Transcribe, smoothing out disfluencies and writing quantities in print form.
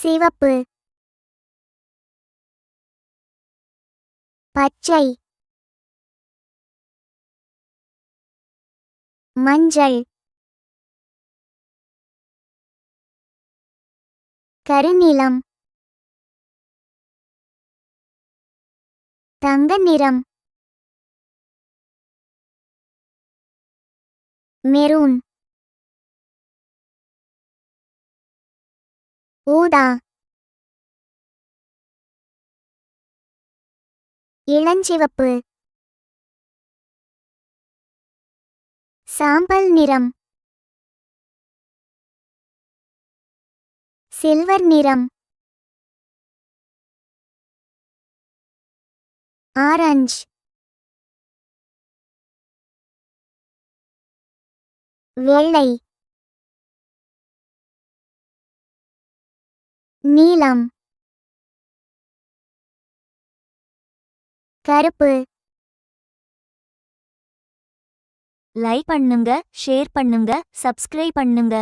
சிவப்பு, பச்சை, மஞ்சள், கருநீலம், தங்க நிறம், மெரூன், ஊதா, இளஞ்சிவப்பு, சாம்பல் நிறம், சில்வர் நிறம், ஆரஞ்சு, வெள்ளை, நீலம், கருப்பு. லைக் பண்ணுங்க, ஷேர் பண்ணுங்க, சப்ஸ்கிரைப் பண்ணுங்க.